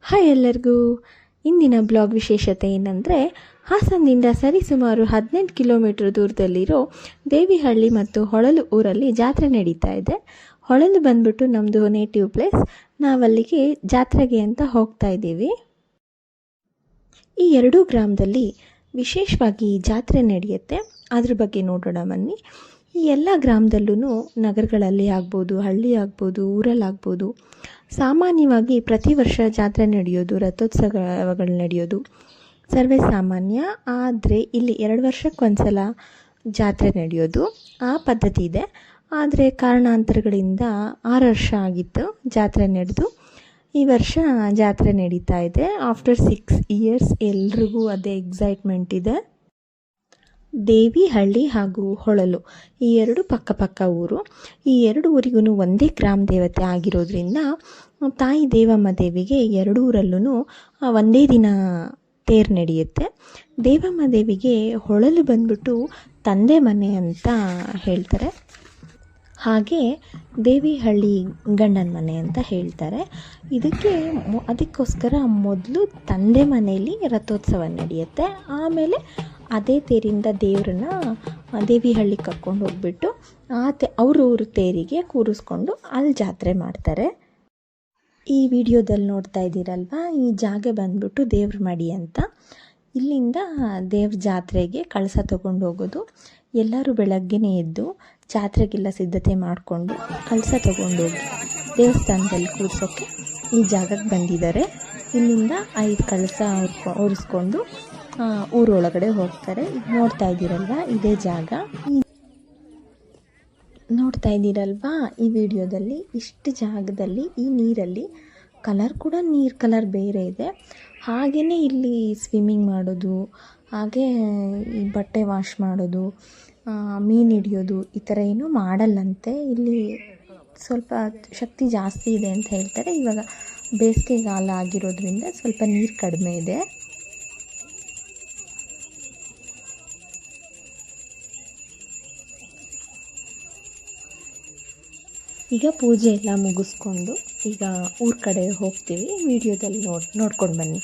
Hi ಎಲ್ಲರಿಗೂ. ಇಂದಿನ blog ವಿಶೇಷತೆ ಏನಂದರೆ, ಹಾಸನದಿಂದ ಸರಿಸುಮಾರು 18 ಕಿಲೋಮೀಟರ್ ದೂರದಲ್ಲಿರೋ ದೇವಿಹಳ್ಳಿ ಮತ್ತು ಹೊಳಲು ಊರಲ್ಲಿ ಜಾತ್ರೆ ನಡೀತಾ ಇದೆ. ಹೊಳಲು ಬಂದ್ಬಿಟ್ಟು ನಮ್ಮದು ನೇಟಿವ್ ಪ್ಲೇಸ್. ನಾವಲ್ಲಿಗೆ ಜಾತ್ರೆಗೆ ಅಂತ ಹೋಗ್ತಾ ಇದ್ದೀವಿ. ಈ ಎರಡೂ ಗ್ರಾಮದಲ್ಲಿ ವಿಶೇಷವಾಗಿ ಜಾತ್ರೆ ನಡೆಯುತ್ತೆ. ಅದ್ರ ಬಗ್ಗೆ ನೋಡೋಣ ಬನ್ನಿ. ಈ ಎಲ್ಲ ಗ್ರಾಮದಲ್ಲೂ ನಗರಗಳಲ್ಲಿ ಆಗ್ಬೋದು, ಹಳ್ಳಿ ಆಗ್ಬೋದು, ಊರಲ್ಲಾಗ್ಬೋದು, ಸಾಮಾನ್ಯವಾಗಿ ಪ್ರತಿ ವರ್ಷ ಜಾತ್ರೆ ನಡೆಯೋದು, ರಥೋತ್ಸವಗಳು ನಡೆಯೋದು ಸರ್ವೇ ಸಾಮಾನ್ಯ. ಆದರೆ ಇಲ್ಲಿ 2 ವರ್ಷಕ್ಕೊಂದ್ಸಲ ಜಾತ್ರೆ ನಡೆಯೋದು ಆ ಪದ್ಧತಿ ಇದೆ. ಆದರೆ ಕಾರಣಾಂತರಗಳಿಂದ 6 ವರ್ಷ ಆಗಿತ್ತು ಜಾತ್ರೆ ನಡೆದು. ಈ ವರ್ಷ ಜಾತ್ರೆ ನಡೀತಾ ಇದೆ. ಆಫ್ಟರ್ 6 ಇಯರ್ಸ್ ಎಲ್ರಿಗೂ ಅದೇ ಎಕ್ಸೈಟ್ಮೆಂಟ್ ಇದೆ. ದೇವಿಹಳ್ಳಿ ಹಾಗೂ ಹೊಳಲು ಈ ಎರಡು ಪಕ್ಕ ಊರು. ಈ ಎರಡು ಊರಿಗೂ ಒಂದೇ ಗ್ರಾಮ ದೇವತೆ ಆಗಿರೋದ್ರಿಂದ ತಾಯಿ ದೇವಮ್ಮ ದೇವಿಗೆ ಎರಡು ಊರಲ್ಲೂ ಒಂದೇ ದಿನ ತೇರು ನಡೆಯುತ್ತೆ. ದೇವಮ್ಮ ದೇವಿಗೆ ಹೊಳಲು ಬಂದ್ಬಿಟ್ಟು ತಂದೆ ಮನೆ ಅಂತ ಹೇಳ್ತಾರೆ, ಹಾಗೆ ದೇವಿಹಳ್ಳಿ ಗಂಡನ ಮನೆ ಅಂತ ಹೇಳ್ತಾರೆ. ಅದಕ್ಕೋಸ್ಕರ ಮೊದಲು ತಂದೆ ಮನೆಯಲ್ಲಿ ರಥೋತ್ಸವ ನಡೆಯುತ್ತೆ. ಆಮೇಲೆ ಅದೇ ತೇರಿಂದ ದೇವ್ರನ್ನ ದೇವಿಹಳ್ಳಿ ಕರ್ಕೊಂಡು ಹೋಗ್ಬಿಟ್ಟು ಅವ್ರ ಊರು ತೇರಿಗೆ ಕೂರಿಸ್ಕೊಂಡು ಅಲ್ಲಿ ಜಾತ್ರೆ ಮಾಡ್ತಾರೆ. ಈ ವಿಡಿಯೋದಲ್ಲಿ ನೋಡ್ತಾ ಇದ್ದೀರಲ್ವ, ಈ ಜಾಗ ಬಂದ್ಬಿಟ್ಟು ದೇವ್ರ ಮಡಿ ಅಂತ. ಇಲ್ಲಿಂದ ದೇವ್ರ ಜಾತ್ರೆಗೆ ಕಳಸ ತಗೊಂಡು ಹೋಗೋದು. ಎಲ್ಲರೂ ಬೆಳಗ್ಗೆನೇ ಎದ್ದು ಜಾತ್ರೆಗೆಲ್ಲ ಸಿದ್ಧತೆ ಮಾಡಿಕೊಂಡು ಕಳಸ ತಗೊಂಡೋಗಿ ದೇವಸ್ಥಾನದಲ್ಲಿ ಕೂರಿಸೋಕ್ಕೆ ಈ ಜಾಗಕ್ಕೆ ಬಂದಿದ್ದಾರೆ. ಇಲ್ಲಿಂದ 5 ಕಳಸ ಒರೆಸ್ಕೊಂಡು ಊರೊಳಗಡೆ ಹೋಗ್ತಾರೆ. ನೋಡ್ತಾ ಇದ್ದೀರಲ್ವ, ಇದೇ ಜಾಗ. ನೋಡ್ತಾ ಇದ್ದೀರಲ್ವಾ ಈ ವಿಡಿಯೋದಲ್ಲಿ, ಇಷ್ಟು ಜಾಗದಲ್ಲಿ ಈ ನೀರಲ್ಲಿ ನೀರು ಕಲರ್ ಬೇರೆ ಇದೆ. ಹಾಗೆಯೇ ಇಲ್ಲಿ ಸ್ವಿಮ್ಮಿಂಗ್ ಮಾಡೋದು, ಹಾಗೆ ಈ ಬಟ್ಟೆ ವಾಶ್ ಮಾಡೋದು, ಮೀನು ಹಿಡಿಯೋದು ಈ ಥರ ಏನೂ ಮಾಡಲ್ಲಂತೆ. ಇಲ್ಲಿ ಸ್ವಲ್ಪ ಶಕ್ತಿ ಜಾಸ್ತಿ ಇದೆ ಅಂತ ಹೇಳ್ತಾರೆ. ಇವಾಗ ಬೇಸಿಗೆಗಾಲ ಆಗಿರೋದ್ರಿಂದ ಸ್ವಲ್ಪ ನೀರು ಕಡಿಮೆ ಇದೆ. ಈಗ ಪೂಜೆ ಎಲ್ಲ ಮುಗಿಸ್ಕೊಂಡು ಈಗ ಊರ ಕಡೆ ಹೋಗ್ತೀವಿ. ವಿಡಿಯೋದಲ್ಲಿ ನೋಡ್ಕೊಂಡು ಬನ್ನಿ.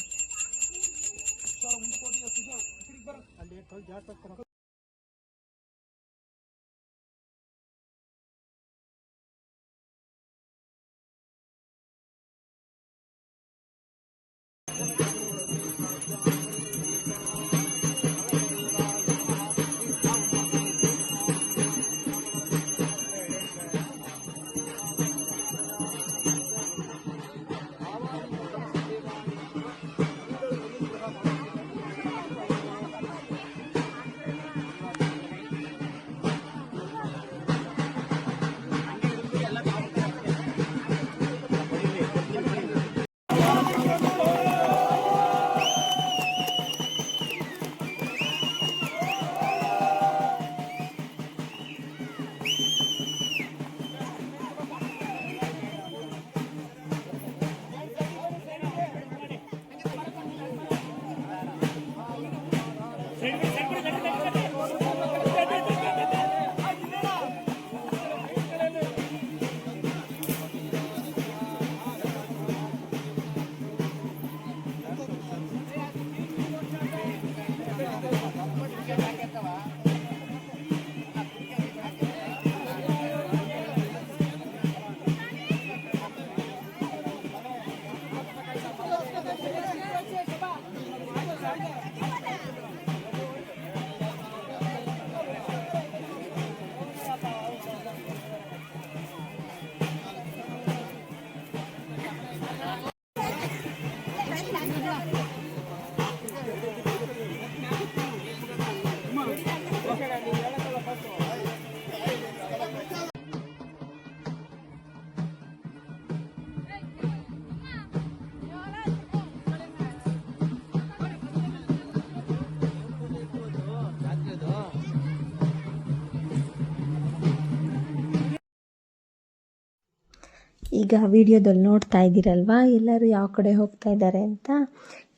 ಈಗ ವಿಡಿಯೋದಲ್ಲಿ ನೋಡ್ತಾ ಇದ್ದೀರಲ್ವ, ಎಲ್ಲರೂ ಯಾವ ಕಡೆ ಹೋಗ್ತಾ ಇದ್ದಾರೆ ಅಂತ.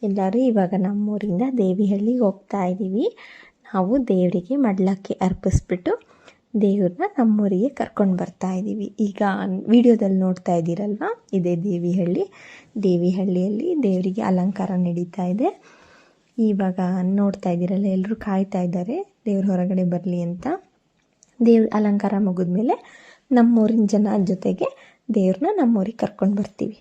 ಎಲ್ಲರೂ ಇವಾಗ ನಮ್ಮೂರಿಂದ ದೇವಿಹಳ್ಳಿಗೆ ಹೋಗ್ತಾ ಇದ್ದೀವಿ. ನಾವು ದೇವರಿಗೆ ಮಡ್ಲಕ್ಕಿ ಅರ್ಪಿಸ್ಬಿಟ್ಟು ದೇವ್ರನ್ನ ನಮ್ಮೂರಿಗೆ ಕರ್ಕೊಂಡು ಬರ್ತಾ ಇದ್ದೀವಿ. ಈಗ ವಿಡಿಯೋದಲ್ಲಿ ನೋಡ್ತಾ ಇದ್ದೀರಲ್ವ, ಇದೇ ದೇವಿಹಳ್ಳಿ. ದೇವಿಹಳ್ಳಿಯಲ್ಲಿ ದೇವರಿಗೆ ಅಲಂಕಾರ ನಡೀತಾ ಇದೆ. ಇವಾಗ ನೋಡ್ತಾ ಇದ್ದೀರಲ್ಲ, ಎಲ್ಲರೂ ಕಾಯ್ತಾ ಇದ್ದಾರೆ ದೇವ್ರ ಹೊರಗಡೆ ಬರಲಿ ಅಂತ. ದೇವ್ರ ಅಲಂಕಾರ ಮುಗಿದ್ಮೇಲೆ ನಮ್ಮೂರಿನ ಜನ ಜೊತೆಗೆ ದೇವ್ರನ್ನ ನಮ್ಮೂರಿಗೆ ಕರ್ಕೊಂಡು ಬರ್ತೀವಿ.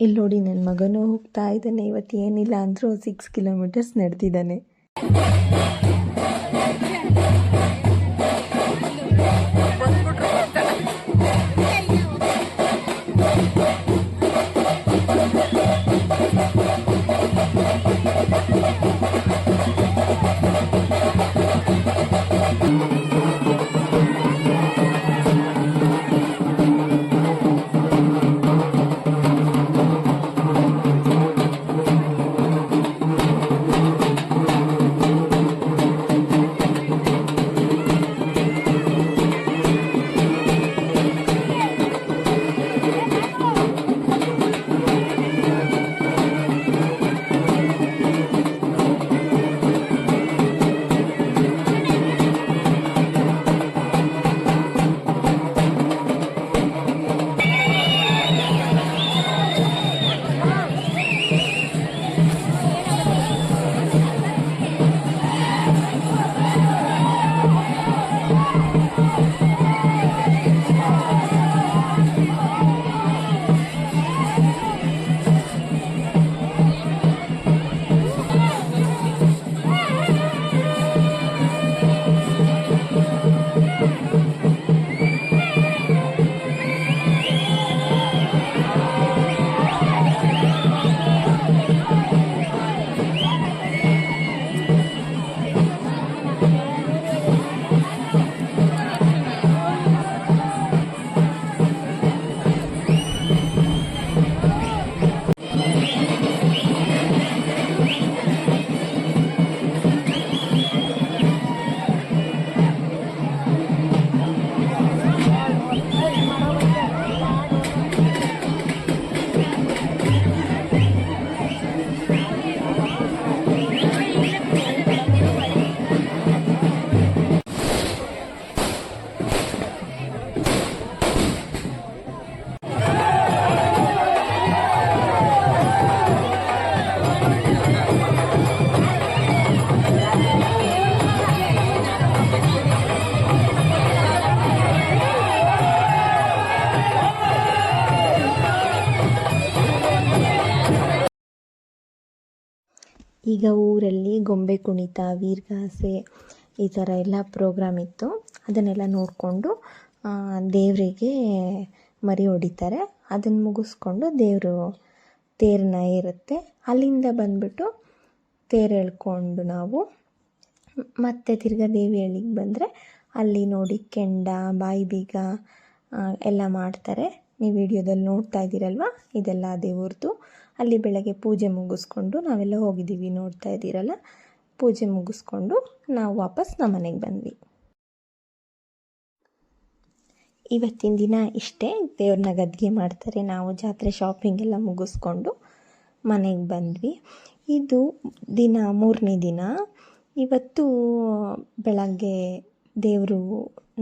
ಇಲ್ಲಿ ನೋಡಿ, ನನ್ನ ಮಗನೂ ಹೋಗ್ತಾ ಇದ್ದಾನೆ. ಇವತ್ತು ಏನಿಲ್ಲ ಅಂದರೂ 6 ಕಿಲೋಮೀಟರ್ಸ್ ನಡೆದಿದ್ದಾನೆ. ಈಗ ಊರಲ್ಲಿ ಗೊಂಬೆ ಕುಣಿತ, ವೀರಗಾಸೆ ಈ ಥರ ಎಲ್ಲ ಪ್ರೋಗ್ರಾಮ್ ಇತ್ತು. ಅದನ್ನೆಲ್ಲ ನೋಡಿಕೊಂಡು ದೇವರಿಗೆ ಮರಿ ಹೊಡಿತಾರೆ. ಅದನ್ನು ಮುಗಿಸ್ಕೊಂಡು ದೇವರು ತೇರನ್ನ ಏರುತ್ತೆ. ಅಲ್ಲಿಂದ ಬಂದುಬಿಟ್ಟು ತೇರು ಎಳ್ಕೊಂಡು ನಾವು ಮತ್ತೆ ತಿರ್ಗಾ ದೇವಿಹಳ್ಳಿಗೆ ಬಂದರೆ ಅಲ್ಲಿ ನೋಡಿ ಕೆಂಡ, ಬಾಯಿಬೀಗ ಎಲ್ಲ ಮಾಡ್ತಾರೆ. ನೀವು ವಿಡಿಯೋದಲ್ಲಿ ನೋಡ್ತಾ ಇದ್ದೀರಲ್ವ, ಇದೆಲ್ಲ ದೇವ್ರದ್ದು. ಅಲ್ಲಿ ಬೆಳಗ್ಗೆ ಪೂಜೆ ಮುಗಿಸ್ಕೊಂಡು ನಾವೆಲ್ಲ ಹೋಗಿದ್ದೀವಿ, ನೋಡ್ತಾ ಇದ್ದೀರಲ್ಲ. ಪೂಜೆ ಮುಗಿಸ್ಕೊಂಡು ನಾವು ವಾಪಸ್ ನಮ್ಮ ಮನೆಗೆ ಬಂದ್ವಿ. ಇವತ್ತಿನ ದಿನ ಇಷ್ಟೇ. ದೇವ್ರನ್ನ ಗದ್ಗೆ ಮಾಡ್ತಾರೆ. ನಾವು ಜಾತ್ರೆ ಶಾಪಿಂಗ್ ಎಲ್ಲ ಮುಗಿಸ್ಕೊಂಡು ಮನೆಗೆ ಬಂದ್ವಿ. ಇದು ದಿನ 3ನೇ ದಿನ. ಇವತ್ತು ಬೆಳಗ್ಗೆ ದೇವರು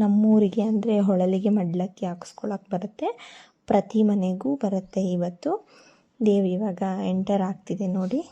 ನಮ್ಮೂರಿಗೆ ಅಂದರೆ ಹೊಳಲಿಗೆ ಮಡ್ಲಕ್ಕಿ ಹಾಕಿಸ್ಕೊಳಕ್ಕೆ ಬರುತ್ತೆ. ಪ್ರತಿ ಮನೆಗೂ ಬರುತ್ತೆ. ಇವತ್ತು ದೇವ್ರು ಇವಾಗ ಎಂಟರ್ ಆಗ್ತಿದೆ ನೋಡಿ.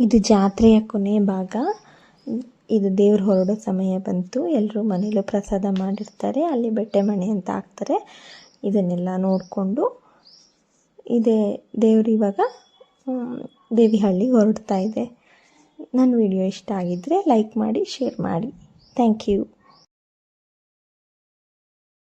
ಇದು ಜಾತ್ರೆಯ ಕೊನೆ ಭಾಗ. ಇದು ದೇವ್ರು ಹೊರಡೋ ಸಮಯ ಬಂತು. ಎಲ್ಲರೂ ಮನೇಲೂ ಪ್ರಸಾದ ಮಾಡಿರ್ತಾರೆ. ಅಲ್ಲಿ ಬೆಟ್ಟೆ ಮಣೆ ಅಂತ ಹಾಕ್ತಾರೆ. ಇದನ್ನೆಲ್ಲ ನೋಡಿಕೊಂಡು ಇದೇ ದೇವ್ರು ಇವಾಗ ದೇವಿಹಳ್ಳಿಗೆ ಹೊರಡ್ತಾ ಇದೆ. ನನ್ನ ವಿಡಿಯೋ ಇಷ್ಟ ಆಗಿದ್ದರೆ ಲೈಕ್ ಮಾಡಿ, ಶೇರ್ ಮಾಡಿ. Thank you.